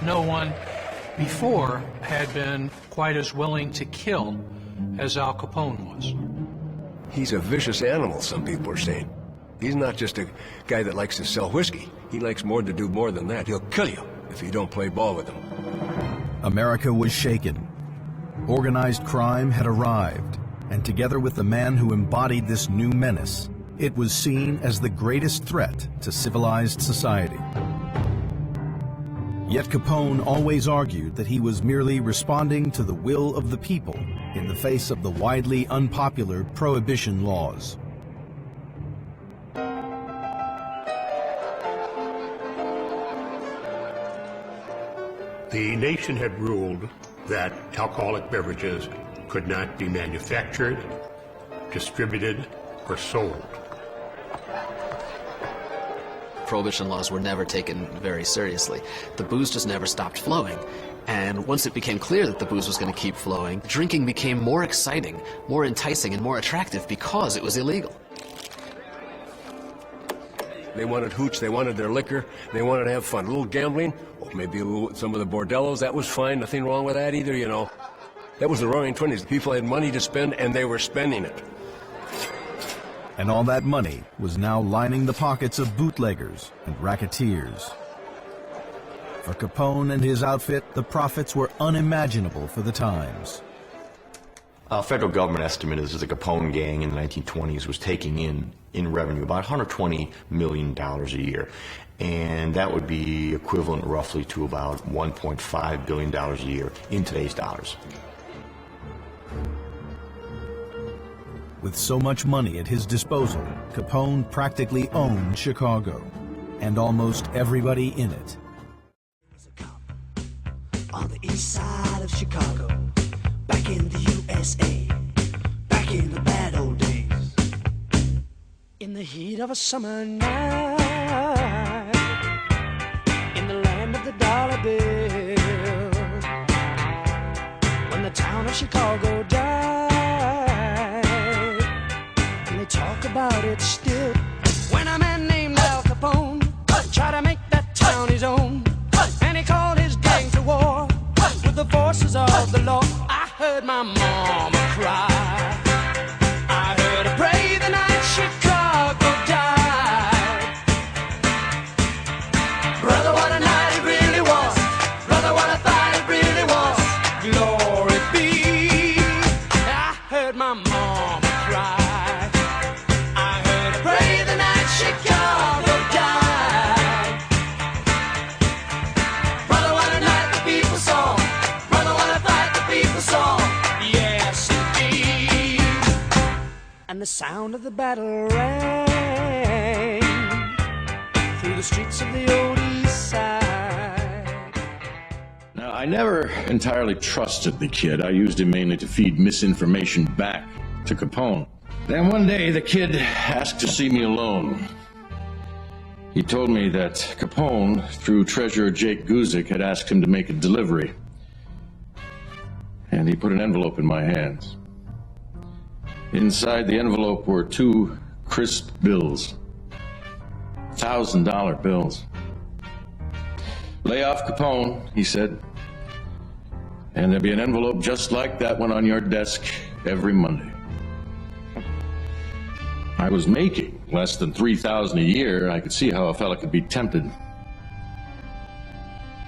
no one before had been quite as willing to kill as Al Capone was. He's a vicious animal, some people are saying. He's not just a guy that likes to sell whiskey. He likes more to do more than that. He'll kill you if you don't play ball with him. America was shaken. Organized crime had arrived, and together with the man who embodied this new menace, it was seen as the greatest threat to civilized society. Yet Capone always argued that he was merely responding to the will of the people in the face of the widely unpopular prohibition laws. The nation had ruled that alcoholic beverages could not be manufactured, distributed, or sold. Prohibition laws were never taken very seriously. The booze just never stopped flowing. And once it became clear that the booze was going to keep flowing, drinking became more exciting, more enticing, and more attractive because it was illegal. They wanted hooch, they wanted their liquor, they wanted to have fun. A little gambling, maybe some of the bordellos, that was fine, nothing wrong with that either, you know. That was the roaring 20s. People had money to spend, and they were spending it. And all that money was now lining the pockets of bootleggers and racketeers. For Capone and his outfit, the profits were unimaginable for the times. Federal government estimate is that the Capone gang in the 1920s was taking in revenue about $120 million a year. And that would be equivalent roughly to about $1.5 billion a year in today's dollars. With so much money at his disposal, Capone practically owned Chicago, and almost everybody in it. On the east side of Chicago, back in the USA, back in the bad old days. In the heat of a summer night, in the land of the dollar bill, when the town of Chicago died, and they talk about it still. When a man named Al Capone tried to make that town his own, and he called his gang to war with the forces of the law, I heard my mama cry. I heard her pray the night Chicago died. Brother, what a night it really was. Brother, what a fight it really was. Glory be. I heard my mama cry. I heard her pray the night Chicago died. Brother, what a night the people saw. Brother, what a fight the people saw. Yes, indeed. And the sound of the battle rang through the streets of the old east side. Now, I never entirely trusted the kid. I used him mainly to feed misinformation back to Capone. Then one day, the kid asked to see me alone. He told me that Capone, through Treasurer Jake Guzik, had asked him to make a delivery. And he put an envelope in my hands. Inside the envelope were 2 crisp bills, $1,000 bills. Lay off Capone, he said, and there'll be an envelope just like that one on your desk every Monday. I was making less than $3,000 a year. I could see how a fella could be tempted.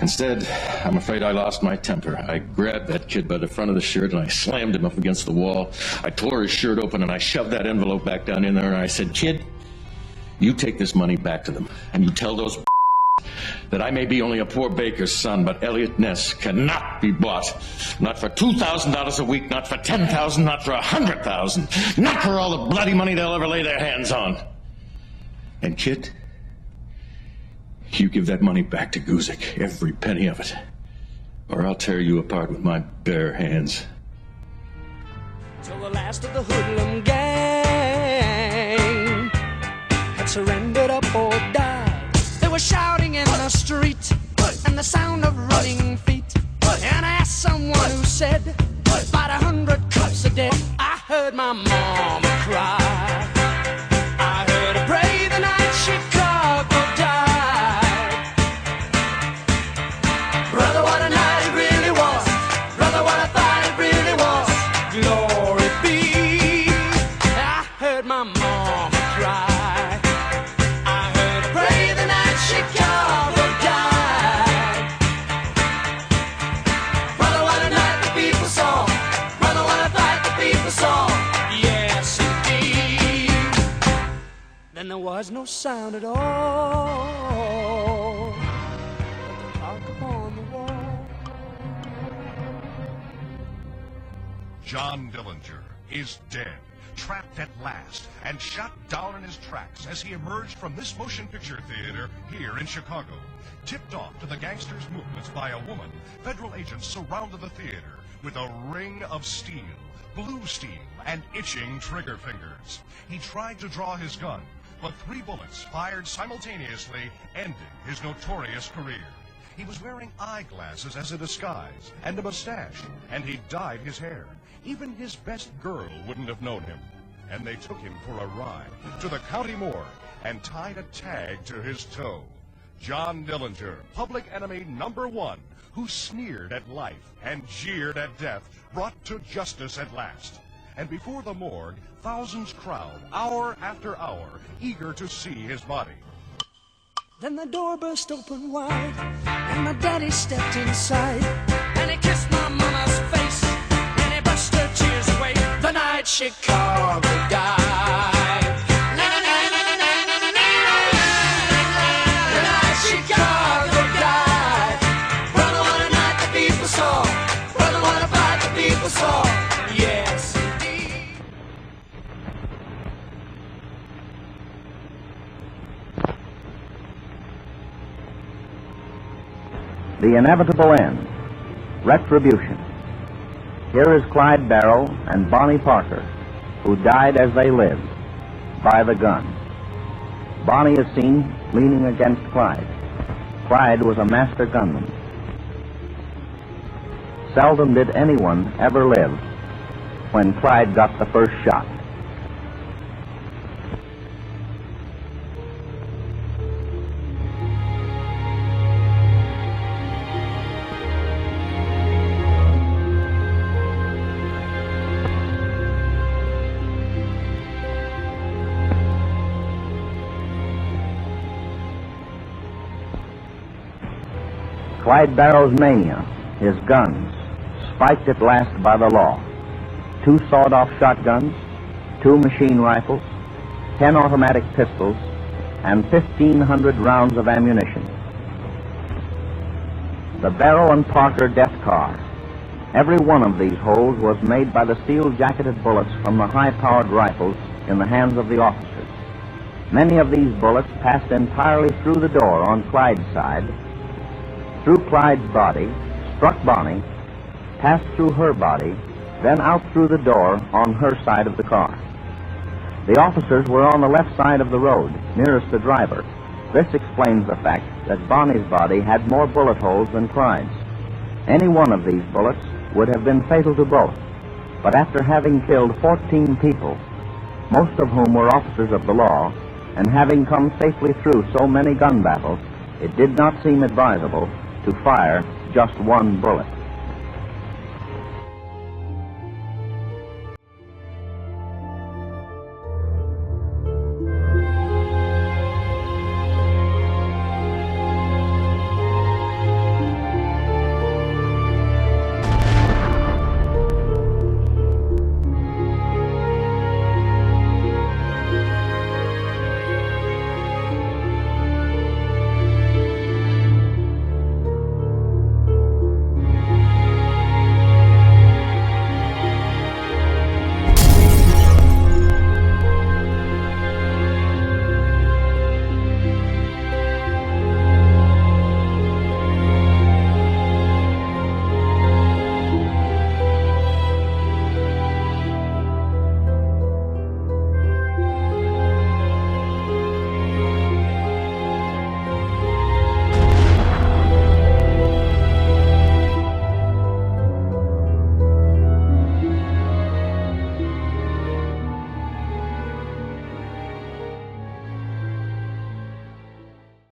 Instead, I'm afraid I lost my temper. I grabbed that kid by the front of the shirt and I slammed him up against the wall. I tore his shirt open and I shoved that envelope back down in there and I said, "Kid, you take this money back to them and you tell those that I may be only a poor baker's son, but Elliot Ness cannot be bought. Not for $2,000 a week, not for $10,000, not for $100,000, not for all the bloody money they'll ever lay their hands on. And kid, you give that money back to Guzik, every penny of it, or I'll tear you apart with my bare hands." Till the last of the hoodlum gang had surrendered up or died. They were shouting in the street, and the sound of running feet. And I asked someone who said, about 100 cups a day. I heard my mama cry. I heard her pray the night Chicago died. Brother, sound at all but the clock upon the wall. John Dillinger is dead, trapped at last, and shot down in his tracks as he emerged from this motion picture theater here in Chicago. Tipped off to the gangsters' movements by a woman, federal agents surrounded the theater with a ring of steel, blue steel, and itching trigger fingers. He tried to draw his gun, but 3 bullets fired simultaneously ended his notorious career. He was wearing eyeglasses as a disguise and a mustache, and he dyed his hair. Even his best girl wouldn't have known him. And they took him for a ride to the county morgue and tied a tag to his toe. John Dillinger, public enemy #1, who sneered at life and jeered at death, brought to justice at last. And before the morgue, thousands crowd, hour after hour, eager to see his body. Then the door burst open wide, and my daddy stepped inside, and he kissed my mama's face, and he brushed her tears away. The night Chicago died. The night Chicago died. Brother, what a night the people saw. Brother, what a fight the people saw. Yes, indeed. The inevitable end. Retribution. Here is Clyde Barrow and Bonnie Parker, who died as they lived, by the gun. Bonnie is seen leaning against Clyde. Clyde was a master gunman. Seldom did anyone ever live when Clyde got the first shot. Clyde Barrow's mania, his guns, spiked at last by the law. 2 sawed-off shotguns, 2 machine rifles, 10 automatic pistols, and 1,500 rounds of ammunition. The Barrow and Parker death car. Every one of these holes was made by the steel-jacketed bullets from the high-powered rifles in the hands of the officers. Many of these bullets passed entirely through the door on Clyde's side, through Clyde's body, struck Bonnie, passed through her body, then out through the door on her side of the car. The officers were on the left side of the road, nearest the driver. This explains the fact that Bonnie's body had more bullet holes than Clyde's. Any one of these bullets would have been fatal to both, but after having killed 14 people, most of whom were officers of the law, and having come safely through so many gun battles, it did not seem advisable to fire just 1 bullet.